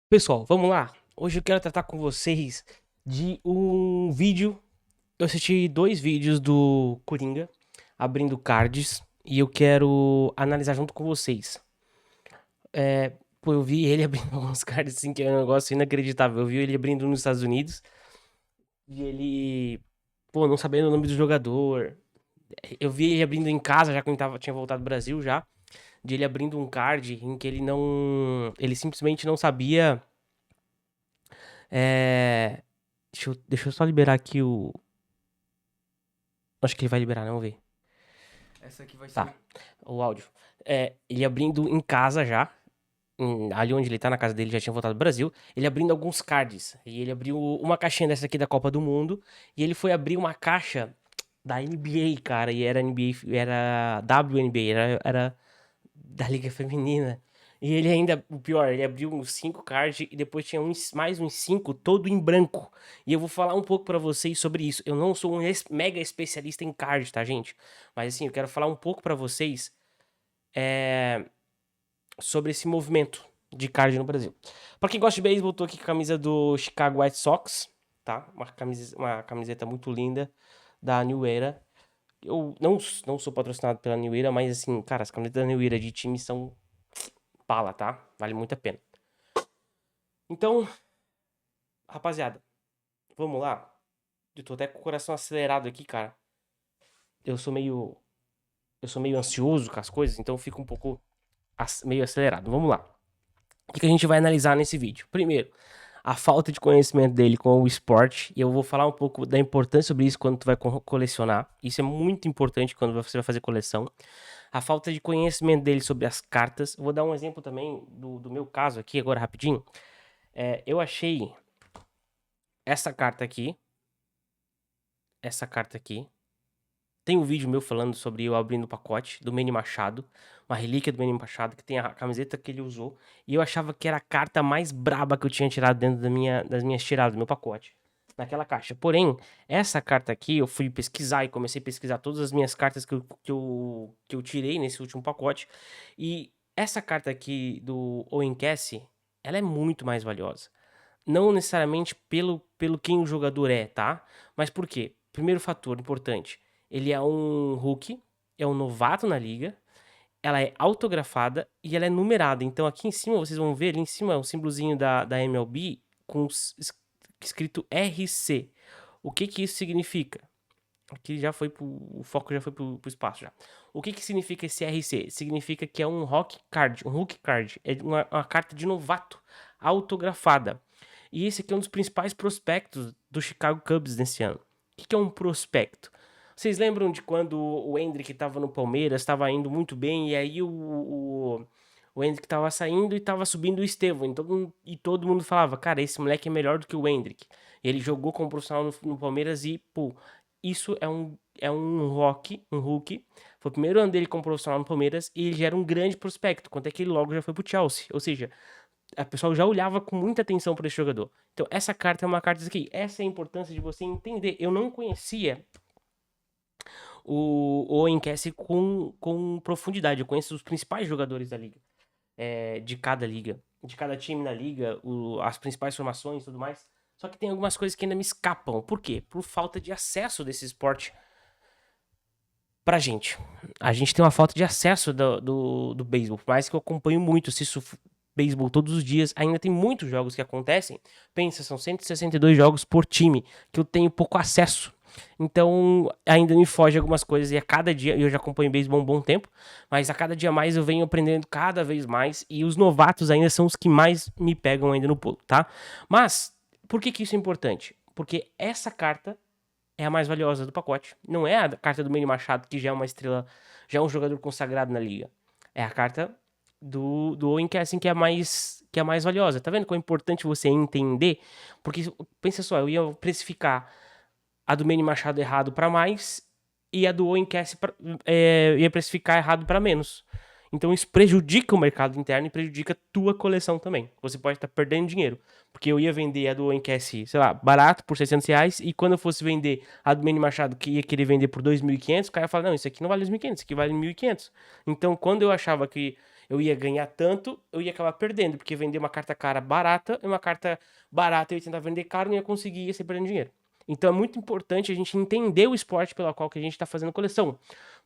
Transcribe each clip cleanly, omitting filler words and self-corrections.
Pessoal, vamos lá. Hoje eu quero tratar com vocês de um vídeo. Eu assisti 2 vídeos do Coringa abrindo cards e eu quero analisar junto com vocês. Pô, eu vi ele abrindo alguns cards assim que é um negócio inacreditável. Eu vi ele abrindo nos Estados Unidos e ele, pô, não sabendo o nome do jogador. Eu vi ele abrindo em casa já quando tinha voltado do Brasil já, de ele abrindo um card em que ele simplesmente não sabia. É, deixa eu só liberar aqui o. Acho que ele vai liberar, não, vamos ver. Essa aqui vai Tá, ser. o áudio. Ele abrindo em casa já. Ali onde ele tá, na casa dele, já tinha voltado do Brasil. Ele abrindo alguns cards. E ele abriu uma caixinha dessa aqui da Copa do Mundo. E ele foi abrir uma caixa da NBA, cara. E era NBA, era WNBA, era da Liga Feminina. E ele ainda, o pior, ele abriu uns 5 cards e depois tinha mais uns 5 todo em branco. E eu vou falar um pouco pra vocês sobre isso. Eu não sou um mega especialista em card, tá, gente? Mas assim, eu quero falar um pouco pra vocês sobre esse movimento de card no Brasil. Pra quem gosta de beisebol, tô aqui com a camisa do Chicago White Sox, tá? Uma camiseta muito linda da New Era. Eu não sou patrocinado pela New Era, mas assim, cara, as camisetas da New Era de time são bala, tá? Vale muito a pena. Então, rapaziada, vamos lá. Eu tô até com o coração acelerado aqui, cara. Eu sou meio. Eu sou meio ansioso com as coisas, então eu fico um pouco meio acelerado. Vamos lá. O que a gente vai analisar nesse vídeo? Primeiro, a falta de conhecimento dele com o esporte. E eu vou falar um pouco da importância sobre isso quando tu vai colecionar. Isso é muito importante quando você vai fazer coleção. A falta de conhecimento dele sobre as cartas. Eu vou dar um exemplo também do meu caso aqui, agora rapidinho. Eu achei essa carta aqui. Essa carta aqui. Tem um vídeo meu falando sobre eu abrindo o pacote do Manny Machado, uma relíquia do Manny Machado, que tem a camiseta que ele usou, e eu achava que era a carta mais braba que eu tinha tirado dentro das minhas tiradas, do meu pacote, naquela caixa. Porém, essa carta aqui, eu fui pesquisar e comecei a pesquisar todas as minhas cartas que eu tirei nesse último pacote, e essa carta aqui do Owen Cassie, ela é muito mais valiosa. Não necessariamente pelo quem o jogador é, tá? Mas por quê? Primeiro fator importante. Ele é um rookie, é um novato na liga, ela é autografada e ela é numerada. Então aqui em cima, vocês vão ver ali em cima é um símbolozinho da MLB com escrito RC. O que que isso significa? Aqui já foi o foco já foi pro espaço já. O que que significa esse RC? Significa que é um rookie card, é uma carta de novato autografada. E esse aqui é um dos principais prospectos do Chicago Cubs nesse ano. O que é um prospecto? Vocês lembram de quando o Hendrick estava no Palmeiras, estava indo muito bem, e aí o Hendrick estava saindo e estava subindo o Estevão. Então, e todo mundo falava, cara, esse moleque é melhor do que o Hendrick. Ele jogou como profissional no Palmeiras e, pô, isso um rookie. Foi o primeiro ano dele como profissional no Palmeiras e ele já era um grande prospecto, quanto é que ele logo já foi pro Chelsea. Ou seja, a pessoa já olhava com muita atenção para esse jogador. Então, essa carta é uma carta aqui. Essa é a importância de você entender. Eu não conhecia o Owen Cassie com profundidade. Eu conheço os principais jogadores da liga, de cada time na liga, as principais formações e tudo mais. Só que tem algumas coisas que ainda me escapam. Por quê? Por falta de acesso desse esporte pra gente. A gente tem uma falta de acesso do beisebol. Por mais que eu acompanho muito, assisto beisebol todos os dias, ainda tem muitos jogos que acontecem. Pensa, são 162 jogos por time, que eu tenho pouco acesso. Então, ainda me foge algumas coisas. E a cada dia, eu já acompanho beisebol há um bom tempo, mas a cada dia mais eu venho aprendendo cada vez mais. E os novatos ainda são os que mais me pegam ainda no pulo, tá? Mas, por que isso é importante? Porque essa carta é a mais valiosa do pacote. Não é a carta do Manny Machado, que já é uma estrela, já é um jogador consagrado na liga. É a carta do Owen Cassin que é a mais valiosa. Tá vendo como é importante você entender? Porque, pensa só, eu ia precificar a do Manny Machado errado para mais e a do Owen Cassin ia precificar errado para menos. Então isso prejudica o mercado interno e prejudica a tua coleção também. Você pode estar perdendo dinheiro. Porque eu ia vender a do Encast, sei lá, barato, por R$ 600, e quando eu fosse vender a do Manny Machado, que ia querer vender por 2.500, o cara ia falar, não, isso aqui não vale 2.500, isso aqui vale 1.500. Então, quando eu achava que eu ia ganhar tanto, eu ia acabar perdendo, porque vender uma carta cara barata, e uma carta barata eu ia tentar vender caro, não ia conseguir, ia ser perdendo dinheiro. Então é muito importante a gente entender o esporte pela qual que a gente tá fazendo coleção,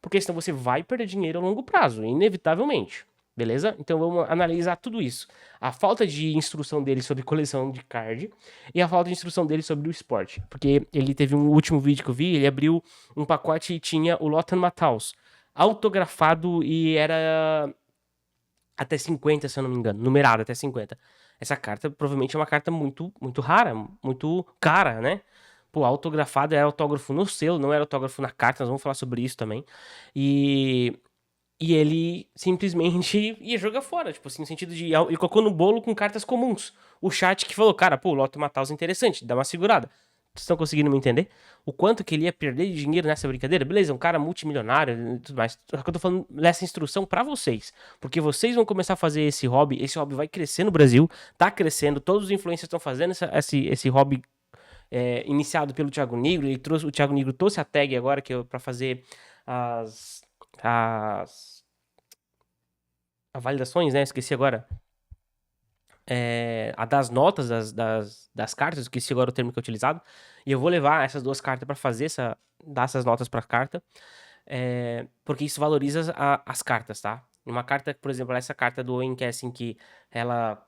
porque senão você vai perder dinheiro a longo prazo, inevitavelmente. Beleza? Então vamos analisar tudo isso. A falta de instrução dele sobre coleção de card e a falta de instrução dele sobre o esporte. Porque ele teve um último vídeo que eu vi, ele abriu um pacote e tinha o Lothar Matthaus autografado e era até 50, se eu não me engano, numerado até 50. Essa carta provavelmente é uma carta muito rara, muito cara, né? Pô, autografado era autógrafo no selo, não era autógrafo na carta, nós vamos falar sobre isso também. E ele simplesmente ia jogar fora, tipo assim, no sentido de. Ele colocou no bolo com cartas comuns. O chat que falou, cara, pô, o Loto Matthaus é interessante, dá uma segurada. Vocês estão conseguindo me entender? O quanto que ele ia perder de dinheiro nessa brincadeira? Beleza, um cara multimilionário e tudo mais. Só que eu tô falando dessa instrução pra vocês. Porque vocês vão começar a fazer esse hobby vai crescer no Brasil, tá crescendo, todos os influencers estão fazendo esse hobby iniciado pelo Thiago Nigro. O Thiago Nigro trouxe a tag agora pra fazer as validações, né? Esqueci agora. A das notas das cartas, esqueci agora o termo que é utilizado. E eu vou levar essas duas cartas pra fazer dar essas notas pra carta. Porque isso valoriza as cartas, tá? Uma carta, por exemplo, essa carta do Owen Cassin que ela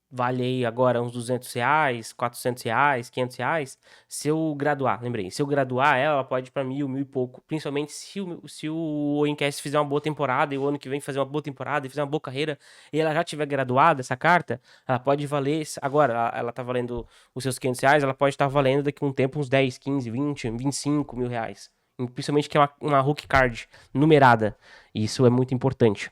vale aí agora uns R$200, R$400, R$500. Se eu graduar, lembrei, se eu graduar ela pode ir pra 1.000 e pouco. Principalmente se o Owencast fizer uma boa temporada e o ano que vem fazer uma boa temporada e fizer uma boa carreira e ela já tiver graduada, essa carta, ela pode valer, agora ela tá valendo os seus R$500, ela pode estar valendo daqui a um tempo uns 10, 15, 20, 25 mil reais. Principalmente que é uma Hulk Card numerada. Isso é muito importante.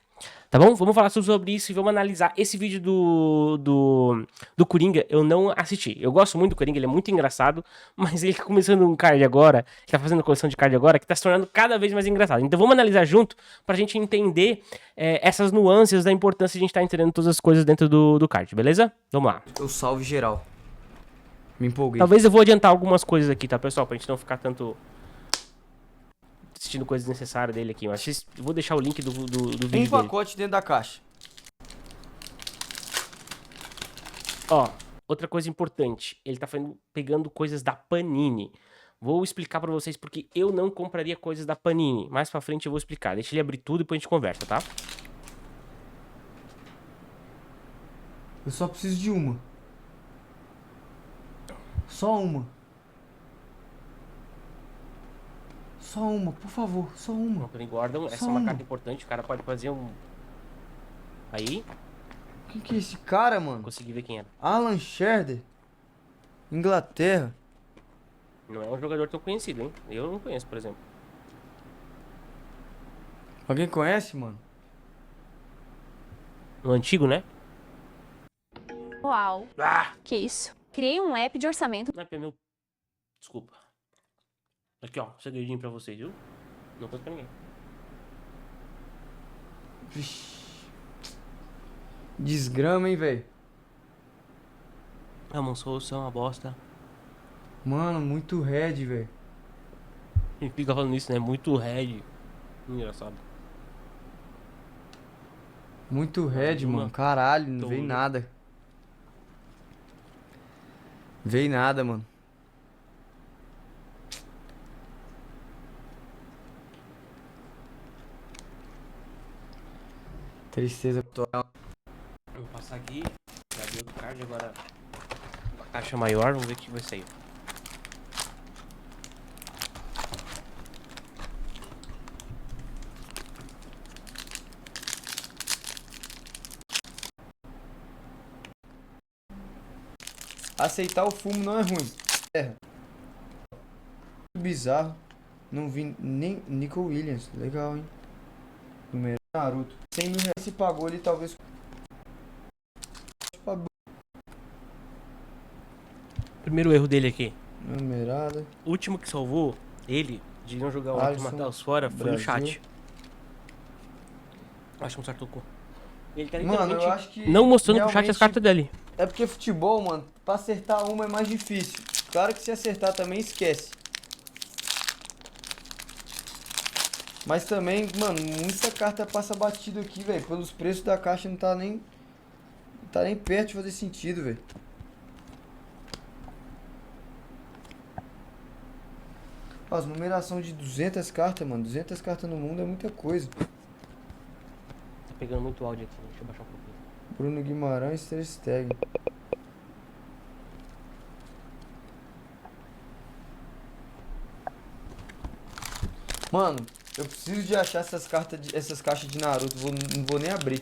Tá bom? Vamos falar sobre isso e vamos analisar. Esse vídeo do Coringa eu não assisti. Eu gosto muito do Coringa, ele é muito engraçado, mas ele tá começando um card agora, ele tá fazendo coleção de card agora, que tá se tornando cada vez mais engraçado. Então vamos analisar junto pra gente entender essas nuances da importância de a gente estar entendendo todas as coisas dentro do card, beleza? Vamos lá. Eu salve geral. Me empolguei. Talvez eu vou adiantar algumas coisas aqui, tá, pessoal? Pra gente não ficar tanto assistindo coisas necessárias dele aqui, mas vou deixar o link do vídeo dele. Pacote dentro da caixa. Ó, outra coisa importante, ele tá pegando coisas da Panini. Vou explicar pra vocês porque eu não compraria coisas da Panini. Mais pra frente eu vou explicar. Deixa ele abrir tudo e depois a gente conversa, tá? Eu só preciso de uma. Só uma. Só uma, por favor, só uma. Anthony Gordon, essa é uma carta importante. O cara pode fazer um... Aí. Quem que é esse cara, mano? Consegui ver quem era. Alan Shearer. Inglaterra. Não é um jogador tão conhecido, hein? Eu não conheço, por exemplo. Alguém conhece, mano? No antigo, né? Uau. Ah! Que isso? Criei um app de orçamento. Não é meu... Desculpa. Aqui, ó. Segredinho pra vocês, viu? Não conta pra ninguém. Vixe. Desgrama, hein, velho? A Mansouça é uma bosta. Mano, muito red, velho. Ele fica falando isso, né? Muito red. Engraçado. Muito red, mano. Caralho, não veio nada. Veio nada, mano. Tristeza total. Vou passar aqui. Já deu outro card, agora uma caixa maior, vamos ver o que vai sair. Aceitar o fumo não é ruim. Bizarro. Não vi nem Nico Williams. Legal, hein? Número Naruto. 100 mil reais se pagou ele talvez. Primeiro erro dele aqui. Numerada. O último que salvou ele de não jogar o Alisson Matthaus fora foi o chat. Acho que um certo tocou. Ele tá literalmente eu acho que não mostrando pro chat as cartas dele. É porque futebol, mano, pra acertar uma é mais difícil. Claro que se acertar também esquece. Mas também, mano, muita carta passa batido aqui, velho. Pelos preços da caixa não tá nem... Não tá nem perto de fazer sentido, velho. Ó, as numeração de 200 cartas, mano. 200 cartas no mundo é muita coisa. Tá pegando muito áudio aqui, deixa eu baixar um pouquinho. Bruno Guimarães, Ter Stegen. Mano, eu preciso de achar essas cartas, essas caixas de Naruto. Não vou nem abrir.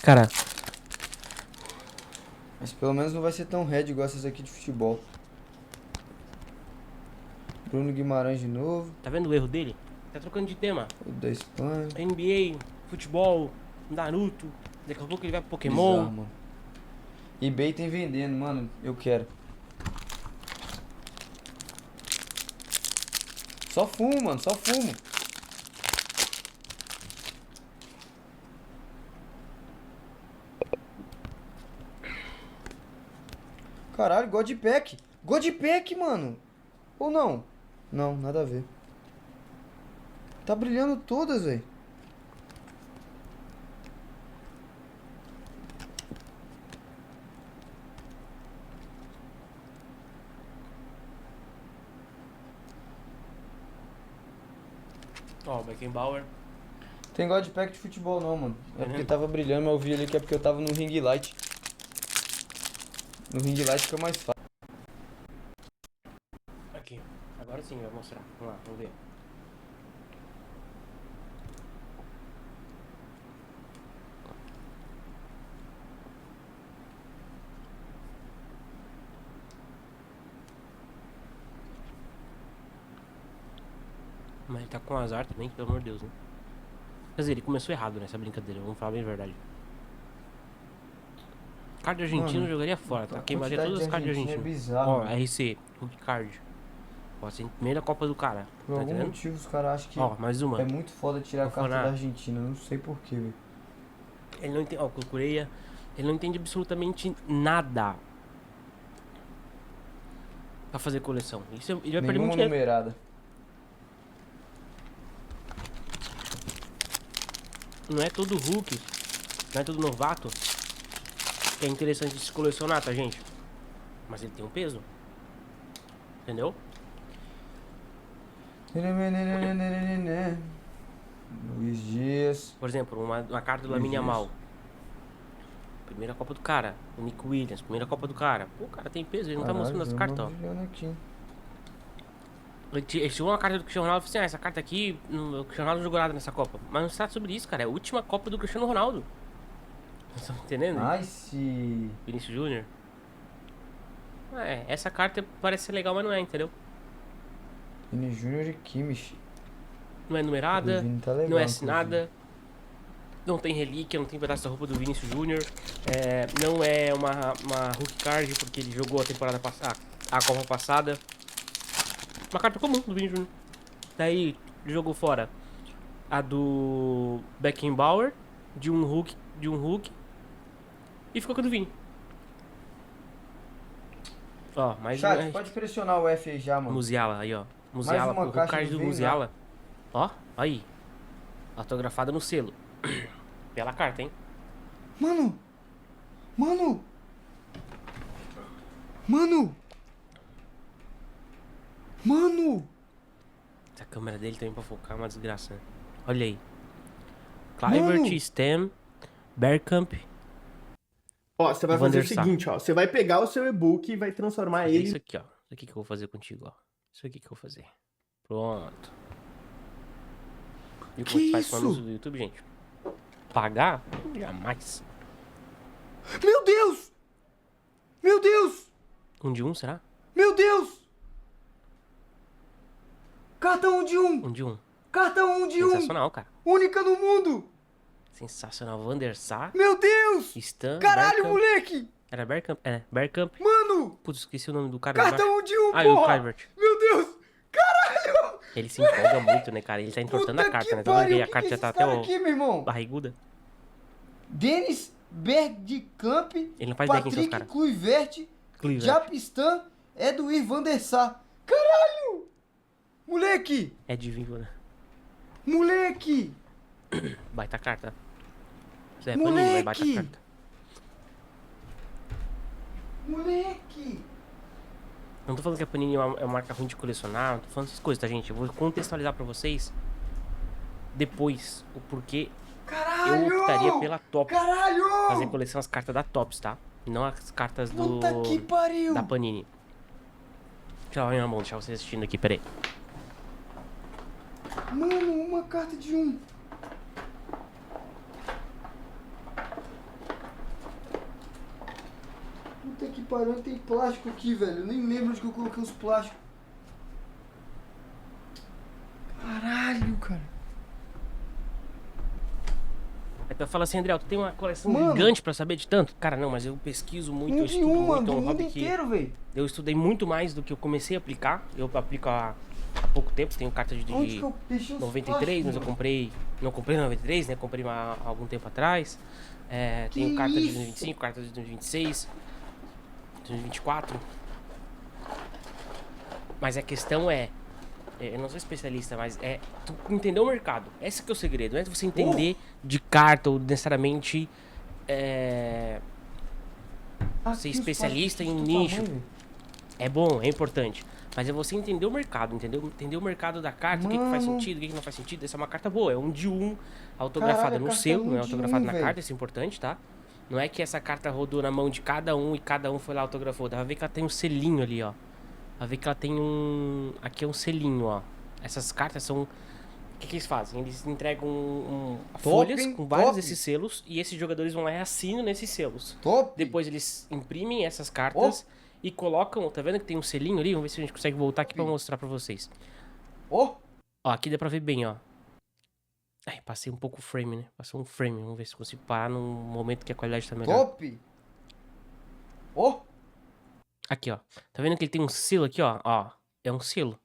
Cara, Mas pelo menos não vai ser tão red igual essas aqui de futebol. Bruno Guimarães de novo. tá vendo o erro dele? Tá trocando de tema. O da Espanha. NBA, futebol, Naruto. Daqui a pouco ele vai pro Pokémon. Bizarro, mano. eBay tem vendendo, mano. Eu quero. Só fumo, mano. Só fumo. Caralho, Godpack. Godpack, mano. Ou não? Não, nada a ver. Tá brilhando todas, velho. Ó, Beckenbauer. Tem Godpack de futebol não, mano. É porque mesmo? tava brilhando, mas eu vi ali que é porque eu tava no ring light. No ring light fica mais fácil. Aqui. Agora sim, vai mostrar. Vamos lá, vamos ver. Mas ele tá com azar também, pelo amor de Deus, né? Quer dizer, ele começou errado nessa brincadeira, vamos falar bem a verdade. Card argentino Mano, eu jogaria fora, tá? a Queimaria quantidade todas as de cartas argentino argentinas. é bizarro, Ó, mano. RC, Hulk Card. Ó, assim, primeira Copa do cara. Por Tá algum entendendo? motivo os caras acham que Ó, mais uma. é muito foda tirar a Vou carta falar. da Argentina. Não sei porquê, velho. Ele não entende. Ó, Cucureia. Ele não entende absolutamente nada pra fazer coleção. Isso ele vai perder Nenhuma muito dinheiro. numerada. Não é todo Hulk, não é todo novato que é interessante de se colecionar, tá, gente? Mas ele tem um peso. Entendeu? Luiz Dias. Por exemplo, uma carta do Luiz Lamine Dias. Yamal. Primeira Copa do cara. O Nick Williams, primeira Copa do cara. Pô, o cara tem peso, ele não tá mostrando as cartas, ó. Aqui. Ele chegou uma carta do Cristiano Ronaldo e falou assim: ah, essa carta aqui, o Cristiano Ronaldo não jogou nada nessa Copa. Mas não se trata sobre isso, cara. É a última Copa do Cristiano Ronaldo. Vocês estão entendendo? Nice. Vinícius Júnior. É, essa carta parece ser legal, mas não é, entendeu? Vini Júnior e Kimmich. Não é numerada, O Vini tá legal, não é inclusive. assinada. Não tem relíquia, não tem pedaço da roupa do Vinícius Júnior. É, não é uma Hulk Card, porque ele jogou a temporada passada, a Copa passada. Uma carta comum do Vinícius Júnior. Daí jogou fora a do Beckenbauer, de um Hulk, e ficou com a do Vini. Ó, mais Chat, uma. pode pressionar o F aí já, mano. Musiala, aí ó. Musiala, uma o Hulk caixa Card do do Vini, Musiala. Ó, aí. Autografada no selo. Bela carta, hein? Mano! Mano! Mano! Mano! Essa câmera dele também pra focar é uma desgraça, né? Olha aí. Clivert, Mano! Stem, Bergkamp. Ó, você vai Van fazer der o Sar. seguinte, ó. Você vai pegar o seu e-book e vai transformar Fazer ele. isso aqui, ó. Isso aqui que eu vou fazer contigo, ó. Isso aqui que eu vou fazer. Pronto. E Que como faz com isso? anúncio do YouTube, gente? Pagar? Jamais. Meu Deus! Meu Deus! Um de um, será? Meu Deus! Cartão 1 de 1! Um de um. Cartão 1 de 1! Sensacional, cara. Única no mundo! Sensacional. Van der Sar, Meu Deus! Stan, Caralho, Bergkamp. moleque! Era Bergkamp? É, Bergkamp. Mano! Putz, esqueci o nome do cara. de baixo. Cartão 1 de 1, Ah, e o porra! Clivert. Meu Deus! Caralho! Ele se empolga muito, né, cara? Ele tá entortando Puta a carta, que né? Tá vendo pariu, que a que carta é já tá esses até caras o aqui, meu irmão? barriguda. Denis Bergkamp, Ele não faz ideia quem são os Patrick caras. Kluivert, Clivert. Japistan, Edwin van der Sar. Caralho! Moleque! É divino, né? Moleque! Baita carta. Isso é Panini, vai baita Moleque! carta. Moleque! Não tô falando que a Panini é uma marca ruim de colecionar, não tô falando essas coisas, tá, gente? Eu vou contextualizar pra vocês depois o porquê Caralho! eu optaria pela Topps. Caralho! Fazer coleção as cartas da Topps, tá? E não as cartas Puta que pariu! da Panini. Deixa eu lá minha mão, deixar vocês assistindo aqui, peraí. Mano, uma carta de um. Puta que pariu, tem plástico aqui, velho. Eu nem lembro onde que eu coloquei os plásticos. Caralho, cara. Aí tu fala assim, André, tu tem uma coleção Mano. gigante pra saber de tanto? Cara, não, mas eu pesquiso muito, eu Um de estudo um, mano, muito, é um do mundo hobby que inteiro, velho. eu estudei muito mais do que eu comecei a aplicar. Eu aplico há pouco tempo, tenho carta de Onde que eu deixei os 93, mas eu plásticos, comprei. Não comprei em 93, né? Comprei há algum tempo atrás. Tenho carta de isso? 2025, carta de 2026, 2024. Mas a questão eu não sou especialista, mas tu entender o mercado. Esse que é o segredo, não é você entender de carta ou necessariamente Aqui ser os especialista em um plásticos nicho. do tamanho, É bom, é importante. Mas é você entender o mercado, entendeu? Entender o mercado da carta, o que faz Mano. sentido, o que não faz sentido. Essa é uma carta boa, é um de um, autografada Caralho, no a carta selo, é um não é de autografada um, na velho. carta, isso é importante, tá? Não é que essa carta rodou na mão de cada um e cada um foi lá autografou. Dá pra ver que ela tem um selinho ali, ó. Dá pra ver que ela tem um... Aqui é um selinho, ó. Essas cartas são... O que eles fazem? Eles entregam folhas hein? com vários Top. desses selos e esses jogadores vão lá e assinam nesses selos. Top! Depois eles imprimem essas cartas e colocam... Tá vendo que tem um selinho ali? Vamos ver se a gente consegue voltar aqui pra mostrar pra vocês. Ó, Ó, aqui dá pra ver bem, ó. Ai, passei um pouco o frame, né? Passou um frame. Vamos ver se eu consigo parar num momento que a qualidade tá melhor. top! Ó, Aqui, ó. Tá vendo que ele tem um selo aqui, ó? Ó, é um selo.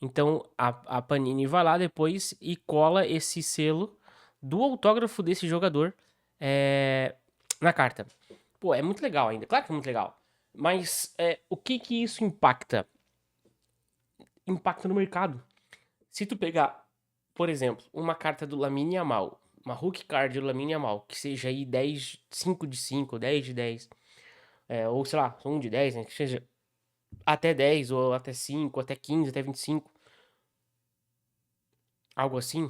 Então, a Panini vai lá depois e cola esse selo do autógrafo desse jogador na carta. Pô, é muito legal ainda. Claro que é muito legal. Mas o que que isso impacta? Impacta no mercado. Se tu pegar, por exemplo, uma carta do Lamine Yamal, uma rookie card do Lamine Yamal, que seja aí 10, 5 de 5, 10 de 10, ou sei lá, 1 de 10, né? Que seja até 10, ou até 5, até 15, até 25. Algo assim.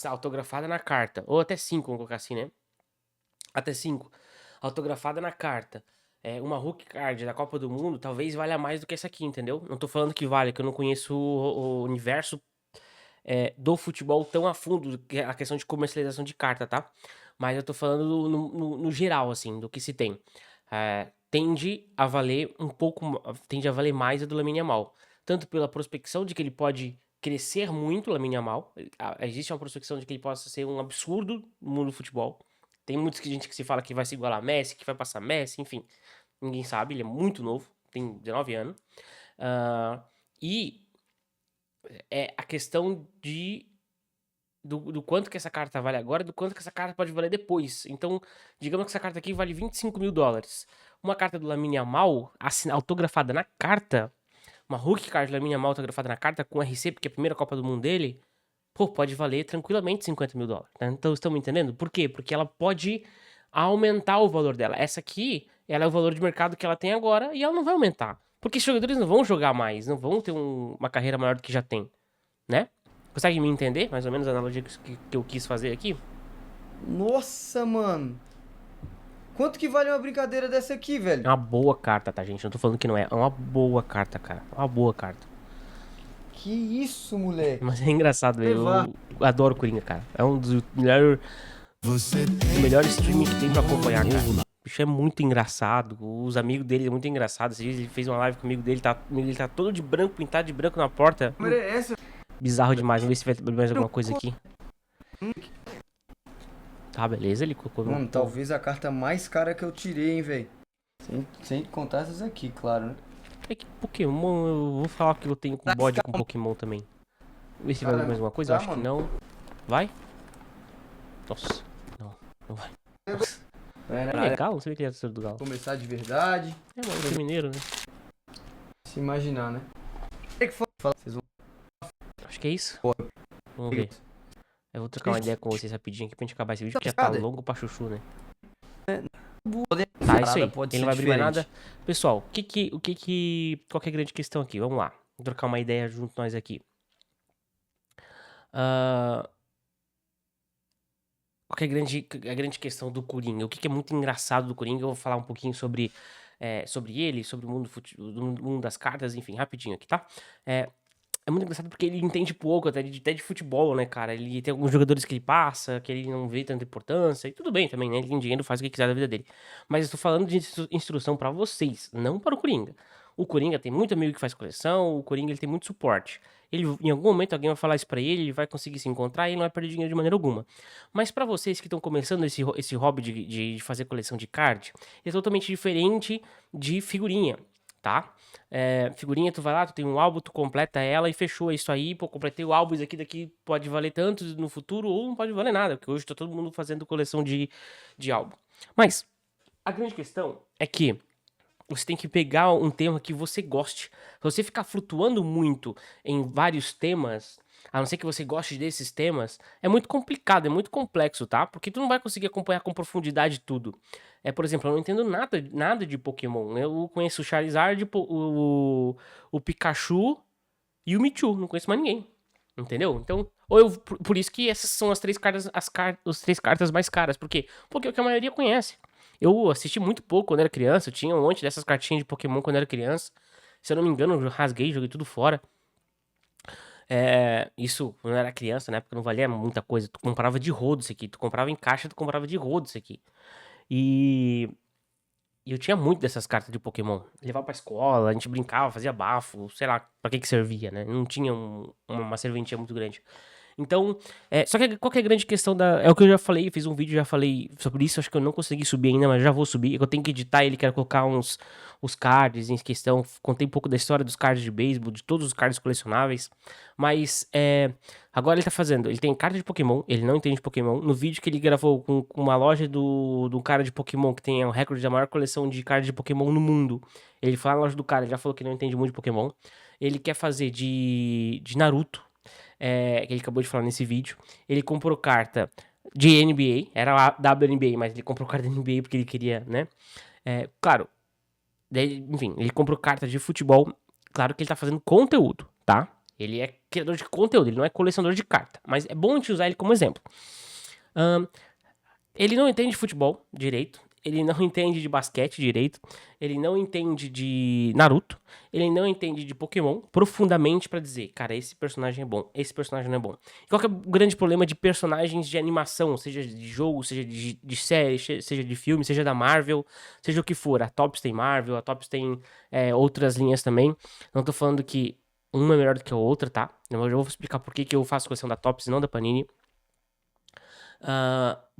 Autografada na carta. Ou até 5, vamos colocar assim, né? Até 5. Autografada na carta. Uma rookie card da Copa do Mundo talvez valha mais do que essa aqui, entendeu? Não tô falando que vale, que eu não conheço o universo do futebol tão a fundo, que é a questão de comercialização de carta, tá? Mas eu tô falando no geral, assim, do que se tem. Tende a valer tende a valer mais a do Lamine Yamal. Tanto pela prospecção de que ele pode crescer muito, Lamine Yamal. Existe uma prospecção de que ele possa ser um absurdo no mundo do futebol. Tem muita gente que se fala que vai se igualar a Messi, que vai passar Messi, enfim. Ninguém sabe, ele é muito novo, tem 19 anos. E a questão do quanto que essa carta vale agora, do quanto que essa carta pode valer depois. Então, digamos que essa carta aqui vale $25 mil. Uma carta do Lamine Yamal, autografada na carta, uma rookie card do Lamine Yamal autografada na carta com RC, porque é a primeira Copa do Mundo dele, pô, pode valer tranquilamente $50 mil. Tá? Então, estão me entendendo? Por quê? Porque ela pode aumentar o valor dela. Essa aqui, ela é o valor de mercado que ela tem agora e ela não vai aumentar. Porque os jogadores não vão jogar mais, não vão ter uma carreira maior do que já tem, né? Consegue me entender? Mais ou menos a analogia que eu quis fazer aqui? nossa, mano. Quanto que vale uma brincadeira dessa aqui, velho? É uma boa carta, tá, gente? Não tô falando que não é. É uma boa carta, cara. É uma boa carta. Que isso, moleque? Mas é engraçado, Levar. eu adoro o Coringa, cara. É um dos melhores streaming que tem pra acompanhar, cara. O bicho é muito engraçado. Os amigos dele é muito engraçado. Esses dias ele fez uma live com o amigo dele, ele tá todo de branco, pintado de branco na porta. É essa? Bizarro demais. Vamos ver se vai mais alguma coisa aqui. Tá, beleza. Ele colocou. Mano, talvez a carta mais cara que eu tirei, hein, velho. Sem contar essas aqui, claro, né? É que Pokémon, eu vou falar que eu tenho com bode com Pokémon também. Vamos ver se vai Cara, mais alguma coisa. Eu tá, acho que mano. não. Vai? Nossa. Não vai. Nossa. É, né? É legal, não sabia que ele era torcedor do Galo. Começar de verdade. É, mas ele é mineiro, né? Se imaginar, né? O que foi? Fala, vocês vão... Acho que é isso. Vamos ver. Eu vou trocar uma ideia com vocês rapidinho aqui pra gente acabar esse vídeo, que já tá Escada. longo pra chuchu, né? Poder- Tá, isso parada aí. pode Ele não ser vai abrir mais diferente. nada. Pessoal, qual que é a grande questão aqui? Vamos lá. Vou trocar uma ideia junto nós aqui. Ah, qual que é a grande questão do Coringa? O que é muito engraçado do Coringa? Eu vou falar um pouquinho sobre ele, sobre o do mundo das cartas, enfim, rapidinho aqui, tá? É muito engraçado porque ele entende pouco até de futebol, né, cara? Ele tem alguns jogadores que ele passa, que ele não vê tanta importância, e tudo bem também, né? Ele tem dinheiro, faz o que quiser da vida dele. Mas eu tô falando de instrução pra vocês, não para o Coringa. O Coringa tem muito amigo que faz coleção, o Coringa ele tem muito suporte. Ele, em algum momento alguém vai falar isso pra ele vai conseguir se encontrar e ele não vai perder dinheiro de maneira alguma. Mas pra vocês que estão começando esse hobby de fazer coleção de card, é totalmente diferente de figurinha, tá? Figurinha, tu vai lá, tu tem um álbum, tu completa ela e fechou, é isso aí, pô, completei o álbum, isso aqui daqui pode valer tanto no futuro ou não pode valer nada, porque hoje tá todo mundo fazendo coleção de álbum. Mas, a grande questão é que você tem que pegar um tema que você goste. Se você ficar flutuando muito em vários temas, a não ser que você goste desses temas, é muito complicado, é muito complexo, tá? Porque tu não vai conseguir acompanhar com profundidade tudo. Por exemplo, eu não entendo nada de Pokémon. Eu conheço o Charizard, o Pikachu e o Mewtwo. Não conheço mais ninguém. Entendeu? Então, por isso que essas são as três cartas, as três cartas mais caras. Por quê? Porque é o que a maioria conhece. Eu assisti muito pouco quando era criança. Eu tinha um monte dessas cartinhas de Pokémon quando era criança. Se eu não me engano, eu rasguei, joguei tudo fora. Isso quando eu era criança, né? Porque não valia muita coisa. Tu comprava de rodo isso aqui. Tu comprava em caixa, tu comprava de rodo isso aqui. E eu tinha muito dessas cartas de Pokémon. Levava pra escola, a gente brincava, fazia bafo, sei lá pra que servia, né? Não tinha uma serventia muito grande. Então, só que qual que é a grande questão é o que eu já falei, fiz um vídeo, já falei sobre isso, acho que eu não consegui subir ainda, mas já vou subir. Eu tenho que editar ele, quero colocar os cards em questão. Contei um pouco da história dos cards de beisebol, de todos os cards colecionáveis. Mas, agora ele tá fazendo, ele tem carta de Pokémon, ele não entende Pokémon. No vídeo que ele gravou com uma loja do cara de Pokémon, que tem o recorde da maior coleção de cards de Pokémon no mundo. Ele foi na loja do cara, ele já falou que não entende muito de Pokémon. Ele quer fazer de Naruto. Que ele acabou de falar nesse vídeo. Ele comprou carta de NBA, era a WNBA, mas ele comprou carta de NBA porque ele queria, né? Claro, enfim, ele comprou carta de futebol. Claro que ele tá fazendo conteúdo, tá? Ele é criador de conteúdo, ele não é colecionador de carta. Mas é bom a gente usar ele como exemplo. Ele não entende de futebol direito. Ele não entende de basquete direito. Ele não entende de Naruto. Ele não entende de Pokémon profundamente pra dizer, cara, esse personagem é bom, esse personagem não é bom. Qual que é o grande problema de personagens de animação, seja de jogo, seja de série, seja de filme, seja da Marvel, seja o que for. A Topps tem Marvel, a Topps tem outras linhas também. Não tô falando que uma é melhor do que a outra, tá? Eu já vou explicar por que eu faço questão da Topps e não da Panini.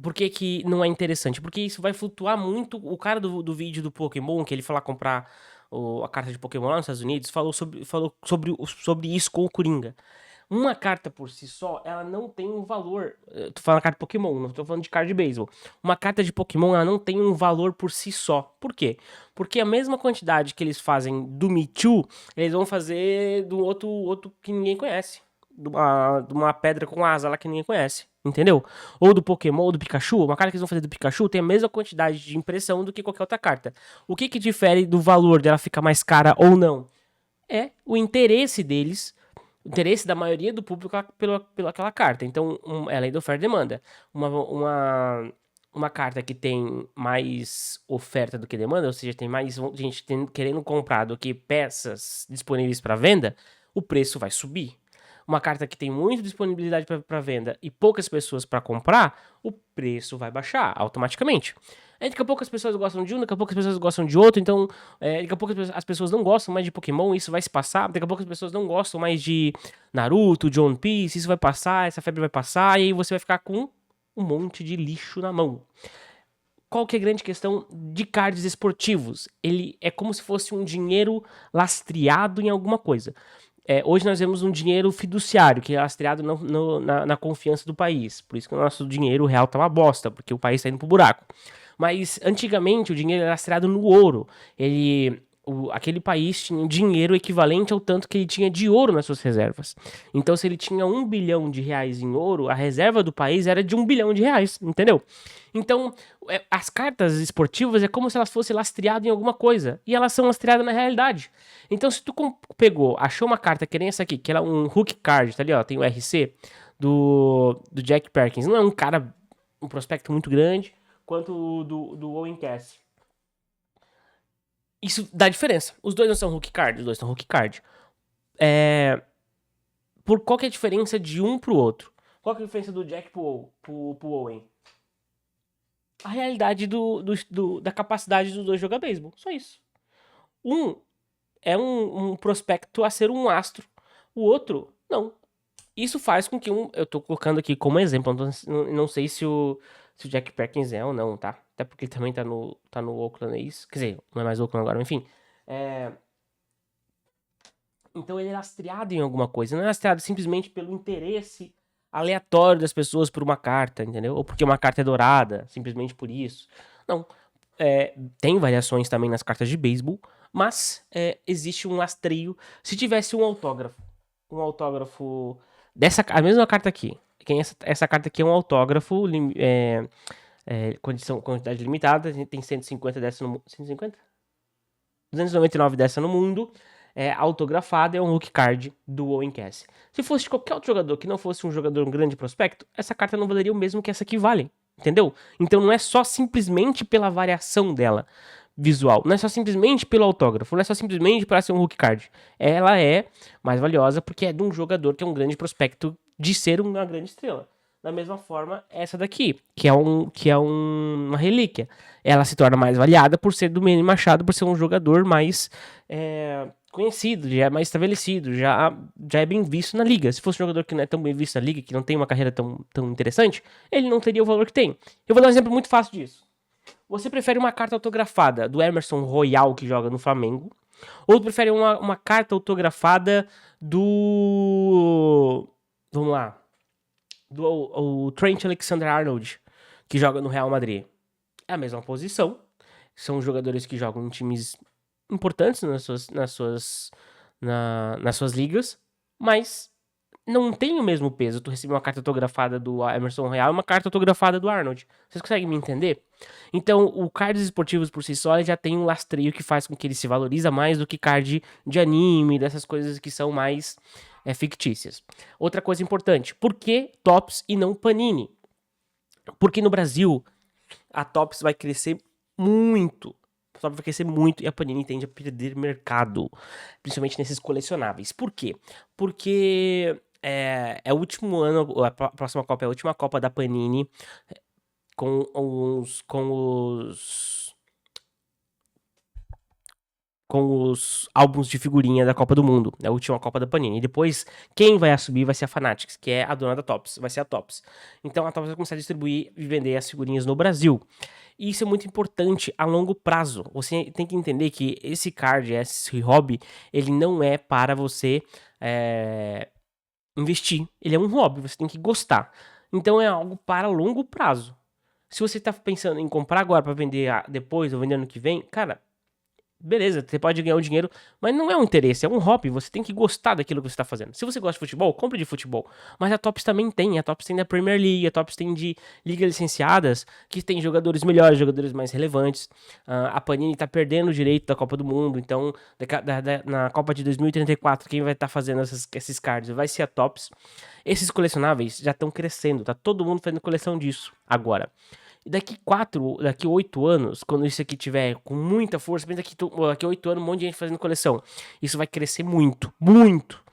Por que não é interessante? Porque isso vai flutuar muito. O cara do vídeo do Pokémon, que ele foi lá comprar a carta de Pokémon lá nos Estados Unidos, falou sobre isso com o Coringa. Uma carta por si só, ela não tem um valor. Eu tô falando carta de Pokémon, não tô falando de carta de beisebol. Uma carta de Pokémon, ela não tem um valor por si só. Por quê? Porque a mesma quantidade que eles fazem do Mewtwo, eles vão fazer do outro que ninguém conhece. De uma pedra com asa lá que ninguém conhece. Entendeu? Ou do Pokémon, ou do Pikachu. Uma carta que eles vão fazer do Pikachu tem a mesma quantidade de impressão do que qualquer outra carta. O que difere do valor dela ficar mais cara ou não? É o interesse deles, o interesse da maioria do público pela aquela carta. Então, é lei da oferta e demanda. Uma carta que tem mais oferta do que demanda, ou seja, tem mais gente querendo comprar do que peças disponíveis para venda, o preço vai subir. Uma carta que tem muita disponibilidade para venda e poucas pessoas para comprar, o preço vai baixar automaticamente. Daqui a pouco as pessoas gostam de um, daqui a pouco as pessoas gostam de outro, então daqui a pouco as pessoas não gostam mais de Pokémon, isso vai se passar. Daqui a pouco as pessoas não gostam mais de Naruto, de One Piece, isso vai passar, essa febre vai passar, e aí você vai ficar com um monte de lixo na mão. Qual que é a grande questão de cards esportivos? Ele é como se fosse um dinheiro lastreado em alguma coisa. Hoje nós vemos um dinheiro fiduciário, que é lastreado na confiança do país. Por isso que o nosso dinheiro real tá uma bosta, porque o país tá indo pro buraco. Mas antigamente o dinheiro era lastreado no ouro. Ele aquele país tinha um dinheiro equivalente ao tanto que ele tinha de ouro nas suas reservas. Então, se ele tinha 1 bilhão de reais em ouro, a reserva do país era de 1 bilhão de reais, entendeu? Então, as cartas esportivas é como se elas fossem lastreadas em alguma coisa. E elas são lastreadas na realidade. Então, se tu achou uma carta que nem essa aqui, que ela é um hook card, tá ali, ó, tem o RC do Jack Perkins. Não é um cara, um prospecto muito grande, quanto o do Owen Cass. Isso dá diferença. Os dois não são hook card, os dois são hook card. Qual que é a diferença de um pro outro? Qual que é a diferença do Jack pro Owen? A realidade da capacidade dos dois jogar beisebol. Só isso. Um é um prospecto a ser um astro. O outro, não. Isso faz com que eu tô colocando aqui como exemplo. Não sei se o Jack Perkins é ou não, tá? Até porque ele também tá no Oakland, é isso? Quer dizer, não é mais Oakland agora, enfim. Então ele é lastreado em alguma coisa. Não é lastreado simplesmente pelo interesse aleatório das pessoas por uma carta, entendeu? Ou porque uma carta é dourada, simplesmente por isso. Não. Tem variações também nas cartas de beisebol, mas existe um lastreio. Se tivesse um autógrafo a mesma carta aqui. Essa carta aqui é um autógrafo, quantidade limitada, a gente tem 150 dessa no mundo. 150? 299 dessa no mundo. Autografada, é um hook card do Owen Cass. Se fosse qualquer outro jogador que não fosse um jogador um grande prospecto, essa carta não valeria o mesmo que essa aqui vale, entendeu? Então não é só simplesmente pela variação dela visual, não é só simplesmente pelo autógrafo, não é só simplesmente para ser um hook card. Ela é mais valiosa porque é de um jogador que é um grande prospecto de ser uma grande estrela. Da mesma forma, essa daqui, que é uma relíquia, ela se torna mais valiosa por ser do Manny Machado, por ser um jogador mais conhecido, já é mais estabelecido, já é bem visto na liga. Se fosse um jogador que não é tão bem visto na liga, que não tem uma carreira tão interessante, ele não teria o valor que tem. Eu vou dar um exemplo muito fácil disso. Você prefere uma carta autografada do Emerson Royal, que joga no Flamengo, ou prefere uma carta autografada do... Vamos lá. O Trent Alexander-Arnold, que joga no Real Madrid. É a mesma posição. São jogadores que jogam em times importantes nas suas ligas, mas não tem o mesmo peso. Tu recebe uma carta autografada do Emerson Royal e uma carta autografada do Arnold. Vocês conseguem me entender? Então, o cards esportivos por si só ele já tem um lastreio que faz com que ele se valoriza mais do que card de anime, dessas coisas que são mais fictícias. Outra coisa importante, por que Topps e não Panini? Porque no Brasil, a Topps vai crescer muito. A Topps vai crescer muito e a Panini tende a perder mercado, principalmente nesses colecionáveis. Por quê? Porque é o último ano, a próxima Copa é a última Copa da Panini com os álbuns de figurinha da Copa do Mundo. É a última Copa da Panini. E depois, quem vai assumir vai ser a Fanatics, que é a dona da Topps. Vai ser a Topps. Então, a Topps vai começar a distribuir e vender as figurinhas no Brasil. E isso é muito importante a longo prazo. Você tem que entender que esse card, esse hobby, ele não é para você investir. Ele é um hobby, você tem que gostar. Então, é algo para longo prazo. Se você tá pensando em comprar agora para vender depois ou vender ano que vem, cara, beleza, você pode ganhar o dinheiro, mas não é um interesse, é um hobby, você tem que gostar daquilo que você está fazendo. Se você gosta de futebol, compre de futebol. Mas a Topps também tem, a Topps tem da Premier League, a Topps tem de ligas licenciadas, que tem jogadores melhores, jogadores mais relevantes. A Panini tá perdendo o direito da Copa do Mundo, então na Copa de 2034, quem vai estar fazendo esses cards vai ser a Topps. Esses colecionáveis já estão crescendo, tá todo mundo fazendo coleção disso agora. Daqui 8 anos, quando isso aqui tiver com muita força, pensa que daqui 8 anos um monte de gente fazendo coleção. Isso vai crescer muito, muito.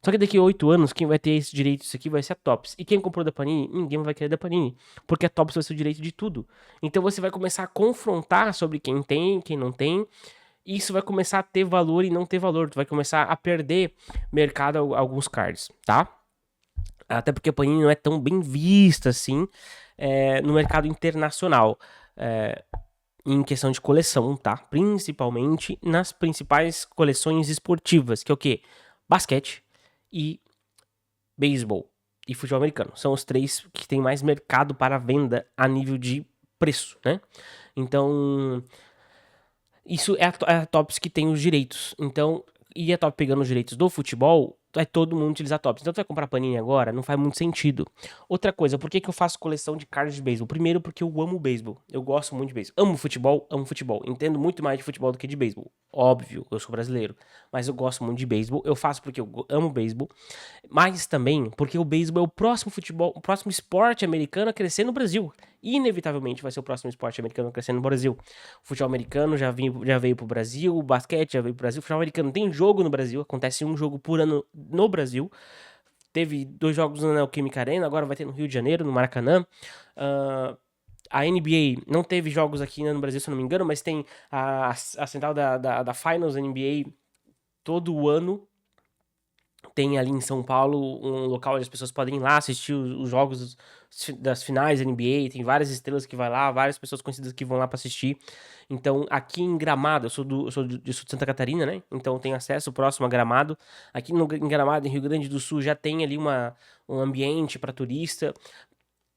Só que daqui 8 anos, quem vai ter esse direito disso aqui vai ser a Topps. E quem comprou da Panini, ninguém vai querer da Panini. Porque a Topps vai ser o direito de tudo. Então você vai começar a confrontar sobre quem tem, quem não tem. E isso vai começar a ter valor e não ter valor. Tu vai começar a perder mercado a alguns cards, tá? Até porque a Panini não é tão bem vista assim no mercado internacional, em questão de coleção, tá? Principalmente nas principais coleções esportivas, que é o quê? Basquete e beisebol e futebol americano. São os 3 que tem mais mercado para venda a nível de preço, né? Então, Isso é a Topps que tem os direitos. Então, e a Topps pegando os direitos do futebol, vai todo mundo utilizar a Topps. Então, tu vai comprar Panini agora, não faz muito sentido. Outra coisa, por que que eu faço coleção de cards de beisebol? Primeiro, porque eu amo beisebol. Eu gosto muito de beisebol. Amo futebol, amo futebol. Entendo muito mais de futebol do que de beisebol. Óbvio, eu sou brasileiro. Mas eu gosto muito de beisebol. Eu faço porque eu amo beisebol. Mas também porque o beisebol é o próximo futebol, o próximo esporte americano a crescer no Brasil. Inevitavelmente vai ser o próximo esporte americano a crescer no Brasil. O futebol americano já veio pro Brasil, o basquete já veio pro Brasil. O futebol americano tem jogo no Brasil, acontece um jogo por ano no Brasil. Teve 2 jogos na Neoquímica Arena, agora vai ter no Rio de Janeiro, no Maracanã. A NBA não teve jogos aqui no Brasil, se eu não me engano, mas tem a central da Finals NBA todo ano. Tem ali em São Paulo um local onde as pessoas podem ir lá assistir os jogos das finais da NBA. Tem várias estrelas que vai lá, várias pessoas conhecidas que vão lá pra assistir. Então, aqui em Gramado, eu sou de Santa Catarina, né? Então, eu tenho acesso próximo a Gramado. Aqui em Gramado, em Rio Grande do Sul, já tem ali um ambiente para turista.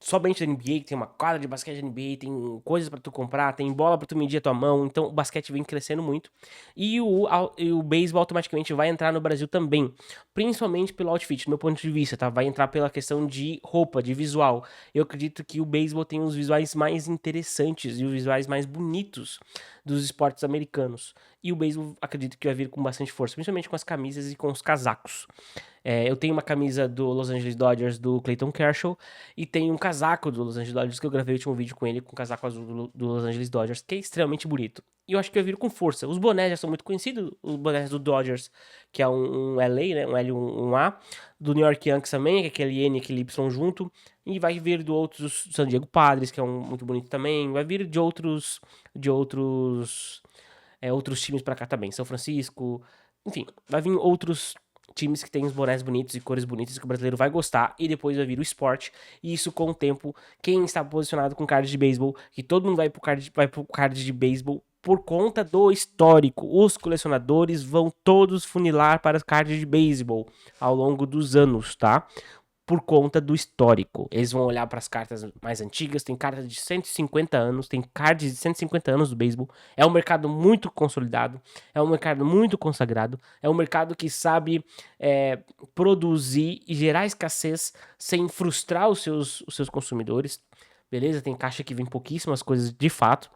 Somente da NBA, que tem uma quadra de basquete da NBA, tem coisas pra tu comprar, tem bola pra tu medir a tua mão, então o basquete vem crescendo muito. E o beisebol automaticamente vai entrar no Brasil também, principalmente pelo outfit, do meu ponto de vista, tá? Vai entrar pela questão de roupa, de visual. Eu acredito que o beisebol tem os visuais mais interessantes e os visuais mais bonitos dos esportes americanos. E o beisebol acredito que vai vir com bastante força, principalmente com as camisas e com os casacos. Eu tenho uma camisa do Los Angeles Dodgers do Clayton Kershaw e tenho um casaco do Los Angeles Dodgers que eu gravei o último vídeo com ele com o casaco azul do Los Angeles Dodgers, que é extremamente bonito. E eu acho que vai vir com força. Os bonés já são muito conhecidos, os bonés do Dodgers, que é um LA, né, um L, um A, do New York Yankees também, que é aquele N e aquele Y junto, e vai vir do outros San Diego Padres, que é um muito bonito também, vai vir de outros times pra cá também, São Francisco, enfim, vai vir outros times que tem os bonés bonitos e cores bonitas que o brasileiro vai gostar, e depois vai vir o esporte, e isso com o tempo, quem está posicionado com card de beisebol, que todo mundo vai pro card de beisebol por conta do histórico. Os colecionadores vão todos funilar para as cards de beisebol ao longo dos anos, tá? Por conta do histórico. Eles vão olhar para as cartas mais antigas, tem cartas de 150 anos, tem cards de 150 anos do beisebol. É um mercado muito consolidado, é um mercado muito consagrado, é um mercado que sabe produzir e gerar escassez sem frustrar os seus consumidores. Beleza? Tem caixa que vem pouquíssimas coisas de fato.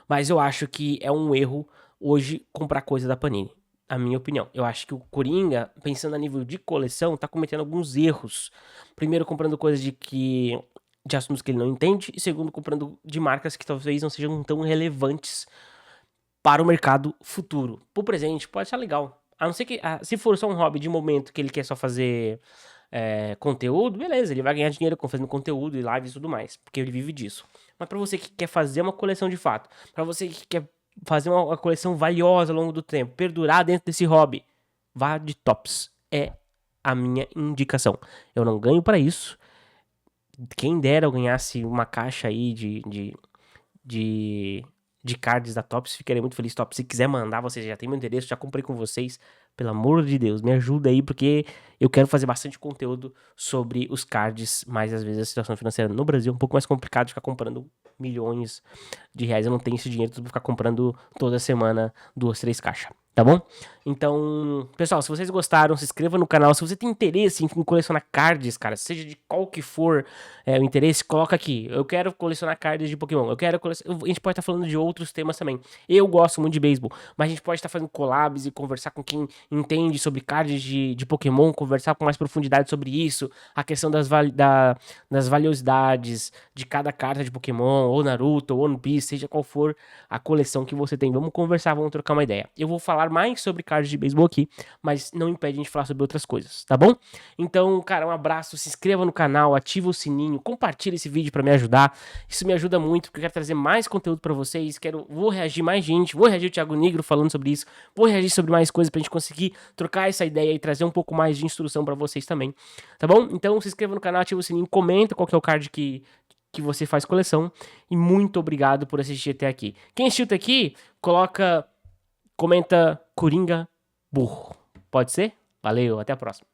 Mas eu acho que é um erro hoje comprar coisa da Panini. A minha opinião. Eu acho que o Coringa, pensando a nível de coleção, tá cometendo alguns erros. Primeiro, comprando coisas de assuntos que ele não entende. E segundo, comprando de marcas que talvez não sejam tão relevantes para o mercado futuro. Pro presente, pode achar legal. A não ser que, se for só um hobby de momento que ele quer só fazer conteúdo, beleza, ele vai ganhar dinheiro fazendo conteúdo e lives e tudo mais, porque ele vive disso. Mas pra você que quer fazer uma coleção de fato, pra você que quer fazer uma coleção valiosa ao longo do tempo, perdurar dentro desse hobby, vá de Topps. É a minha indicação. Eu não ganho pra isso. Quem dera eu ganhasse uma caixa aí de cards da Topps, ficaria muito feliz. Topps, se quiser mandar, você já tem meu endereço, já comprei com vocês. Pelo amor de Deus, me ajuda aí, porque eu quero fazer bastante conteúdo sobre os cards, mas às vezes a situação financeira no Brasil é um pouco mais complicada de ficar comprando milhões de reais. Eu não tenho esse dinheiro pra ficar comprando toda semana 2, 3 caixas, tá bom? Então, pessoal, se vocês gostaram, se inscreva no canal. Se você tem interesse em colecionar cards, cara, seja de qual que for o interesse, coloca aqui. Eu quero colecionar cards de Pokémon. A gente pode estar falando de outros temas também. Eu gosto muito de beisebol, mas a gente pode estar fazendo collabs e conversar com quem entende sobre cards de Pokémon, conversar com mais profundidade sobre isso, a questão das valiosidades de cada carta de Pokémon, ou Naruto, ou One Piece, seja qual for a coleção que você tem. Vamos conversar, vamos trocar uma ideia. Eu vou falar mais sobre cards de beisebol aqui, mas não impede a gente falar sobre outras coisas, tá bom? Então, cara, um abraço, se inscreva no canal, ativa o sininho, compartilha esse vídeo pra me ajudar. Isso me ajuda muito, porque eu quero trazer mais conteúdo pra vocês, vou reagir mais gente, vou reagir o Thiago Negro falando sobre isso, vou reagir sobre mais coisas pra gente conseguir trocar essa ideia e trazer um pouco mais de instrução pra vocês também, tá bom? Então, se inscreva no canal, ativa o sininho, comenta qual que é o card que você faz coleção, e muito obrigado por assistir até aqui. Quem assistiu até aqui, comenta Coringa burro. Pode ser? Valeu, até a próxima.